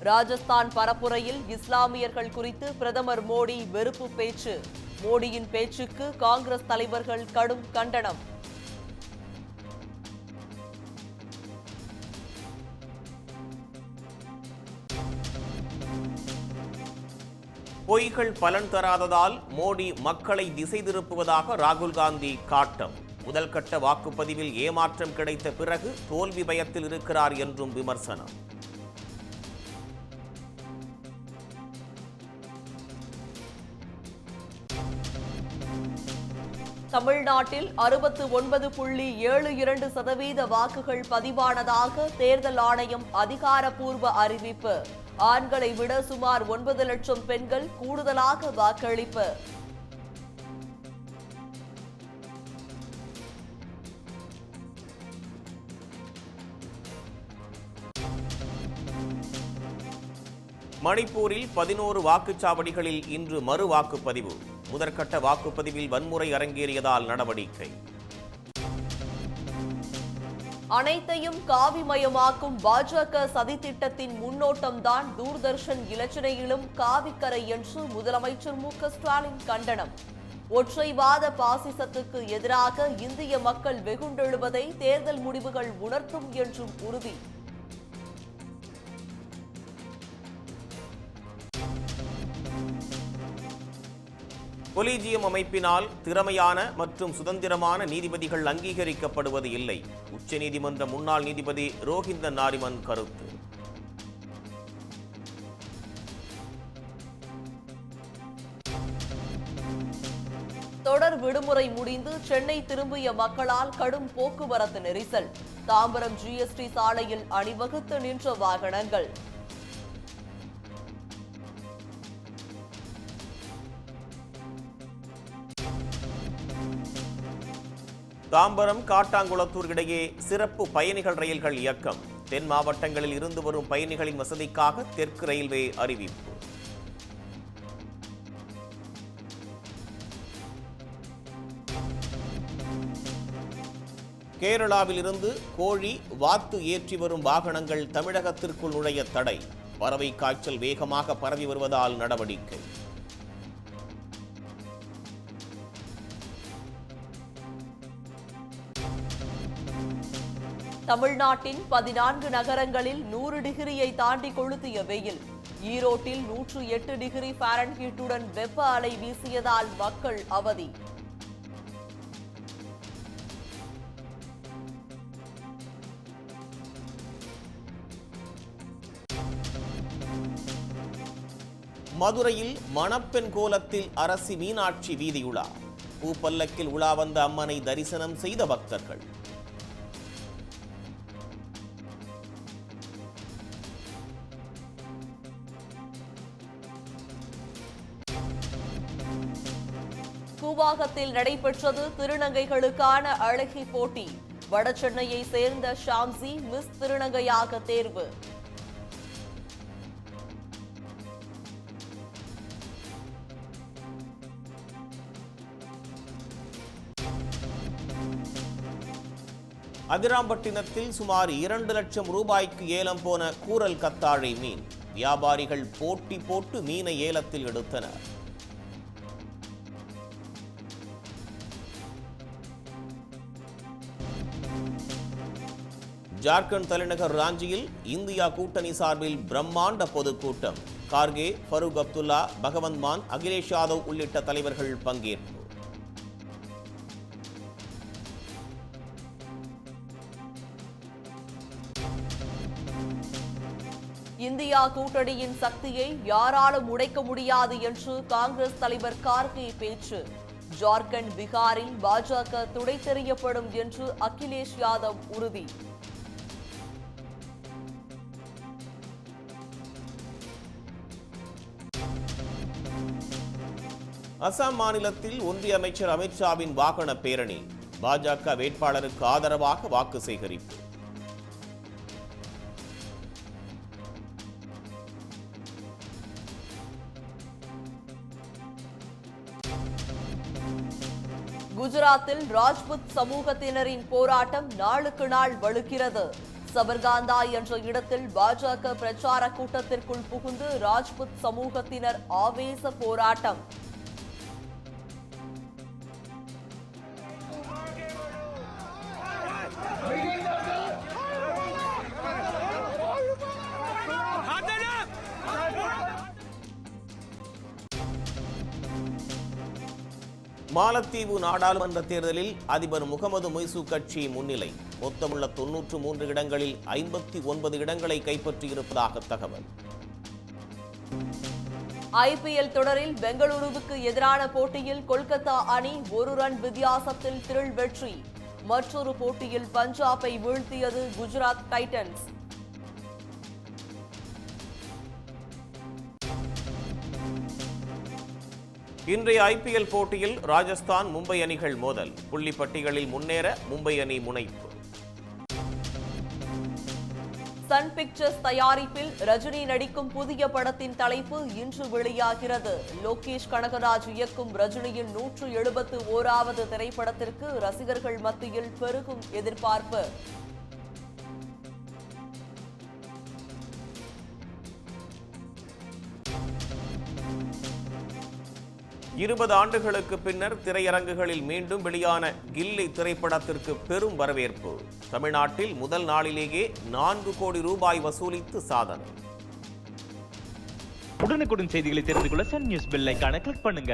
ராஜஸ்தான் பரப்புரையில் இஸ்லாமியர்கள் குறித்து பிரதமர் மோடி வெறுப்பு பேச்சு. மோடியின் பேச்சுக்கு காங்கிரஸ் தலைவர்கள் கடும் கண்டனம். பொய்கள் பலன் தராததால் மோடி மக்களை திசை திருப்புவதாக ராகுல் காந்தி காட்டம். முதல் கட்ட வாக்குப்பதிவில் ஏமாற்றம் கிடைத்த பிறகு தோல்வி பயத்தில் இருக்கிறார் என்றும் விமர்சனம். தமிழ்நாட்டில் 69.72% வாக்குகள் பதிவானதாக தேர்தல் ஆணையம் அதிகாரப்பூர்வ அறிவிப்பு. ஆண்களை விட சுமார் 9 லட்சம் பெண்கள் கூடுதலாக வாக்களிப்பு. மணிப்பூரில் 11 வாக்குச்சாவடிகளில் இன்று மறு வாக்குப்பதிவு. முதற்கட்ட வாக்குப்பதிவில் வன்முறை அரங்கேறியதால் நடவடிக்கை. அனைத்தையும் காவிமயமாக்கும் பாஜக சதித்திட்டத்தின் முன்னோட்டம்தான் தூர்தர்ஷன் இலச்சினையிலும் காவிக்கரை என்று முதலமைச்சர் மு.க.ஸ்டாலின் கண்டனம். ஒற்றைவாத பாசிசத்துக்கு எதிராக இந்திய மக்கள் வெகுண்டெழுவதை தேர்தல் முடிவுகள் உணர்த்தும் என்றும் உறுதி. கொலீஜியம் அமைப்பினால் திறமையான மற்றும் சுதந்திரமான நீதிபதிகள் அங்கீகரிக்கப்படுவது இல்லை. உச்சநீதிமன்ற முன்னாள் நீதிபதி ரோஹிந்தன் நாரிமன் கருத்து. தொடர் விடுமுறை முடிந்து சென்னை திரும்பிய மக்களால் கடும் போக்குவரத்து நெரிசல். தாம்பரம் ஜிஎஸ்டி சாலையில் அணிவகுத்து நின்ற வாகனங்கள். தாம்பரம் காட்டாங்குளத்தூர் இடையே சிறப்பு பயணிகள் ரயில்கள் இயக்கம். தென் மாவட்டங்களில் இருந்து வரும் பயணிகளின் வசதிக்காக தெற்கு ரயில்வே அறிவிப்பு. கேரளாவில் இருந்து கோழி வாத்து ஏற்றி வரும் வாகனங்கள் தமிழகத்திற்குள் நுழைய தடை. பறவை காய்ச்சல் வேகமாக பரவி வருவதால் நடவடிக்கை. தமிழ்நாட்டின் 14 நகரங்களில் 100 டிகிரியை தாண்டி கொளுத்திய வெயில். ஈரோட்டில் 108 டிகிரி ஃபாரன்ஹீட்டுடன் வெப்ப அலை வீசியதால் மக்கள் அவதி. மதுரையில் மணப்பெண் கோலத்தில் அரசி மீனாட்சி வீதியுலா. பூப்பல்லக்கில் உலா வந்த அம்மனை தரிசனம் செய்த பக்தர்கள். கூவாகத்தில் நடைபெற்றது திருநங்கைகளுக்கான அழகி போட்டி. வடசென்னையை சேர்ந்த ஷாம்சி மிஸ் திருநங்கையாக தேர்வு. அதிராம்பட்டினத்தில் சுமார் 2 லட்சம் ரூபாய்க்கு ஏலம் போன கூரல் கத்தாழை மீன். வியாபாரிகள் போட்டி போட்டு மீனை ஏலத்தில் எடுத்தனர். ஜார்க்கண்ட் தலைநகர் ராஞ்சியில் இந்தியா கூட்டணி சார்பில் பிரம்மாண்ட பொதுக்கூட்டம். கார்கே, ஃபரூக் அப்துல்லா, பகவந்த் மான், அகிலேஷ் யாதவ் உள்ளிட்ட தலைவர்கள் பங்கேற்பு. இந்தியா கூட்டணியின் சக்தியை யாராலும் உடைக்க முடியாது என்று காங்கிரஸ் தலைவர் கார்கே பேச்சு. ஜார்க்கண்ட், பீகாரில் பாஜக துடை தெரியப்படும் என்று அகிலேஷ் யாதவ் உறுதி. அசாம் மாநிலத்தில் ஒன்றிய அமைச்சர் அமித்ஷாவின் வாகன பேரணி. பாஜக வேட்பாளருக்கு ஆதரவாக வாக்கு சேகரிப்பு. குஜராத்தில் ராஜ்புத் சமூகத்தினரின் போராட்டம் நாளுக்கு நாள் வலுக்கிறது. சபர்காந்தா என்ற இடத்தில் பாஜக பிரச்சார கூட்டத்திற்குள் புகுந்து ராஜ்புத் சமூகத்தினர் ஆவேச போராட்டம். மாலத்தீவு நாடாளுமன்ற தேர்தலில் அதிபர் முகமது மொய்சு கட்சி முன்னிலை. மொத்தமுள்ள 93 இடங்களில் 59 இடங்களை கைப்பற்றியிருப்பதாக தகவல். ஐபிஎல் தொடரில் பெங்களூருவுக்கு எதிரான போட்டியில் கொல்கத்தா அணி 1 ரன் வித்தியாசத்தில் திரில் வெற்றி. மற்றொரு போட்டியில் பஞ்சாபை வீழ்த்தியது குஜராத் டைட்டன்ஸ். இன்றைய ஐபிஎல் போட்டியில் ராஜஸ்தான் மும்பை அணிகள் மோதல். புள்ளி பட்டியலில் முன்னேற மும்பை அணி முனைப்பு. சன் பிக்சர்ஸ் தயாரிப்பில் ரஜினி நடிக்கும் புதிய படத்தின் தலைப்பு இன்று வெளியாகிறது. லோகேஷ் கனகராஜ் இயக்கும் ரஜினியின் 171வது திரைப்படத்திற்கு ரசிகர்கள் மத்தியில் பெருகும் எதிர்பார்ப்பு. 20 ஆண்டுகளுக்கு பின்னர் திரையரங்குகளில் மீண்டும் வெளியான கில்லி திரைப்படத்திற்கு பெரும் வரவேற்பு. தமிழ்நாட்டில் முதல் நாளிலேயே 4 கோடி ரூபாய் வசூலித்து சாதனை. உடனுக்குடன் செய்திகளை தெரிந்து கொள்ள சன் நியூஸ் பெல் ஐகானை கிளிக் பண்ணுங்க.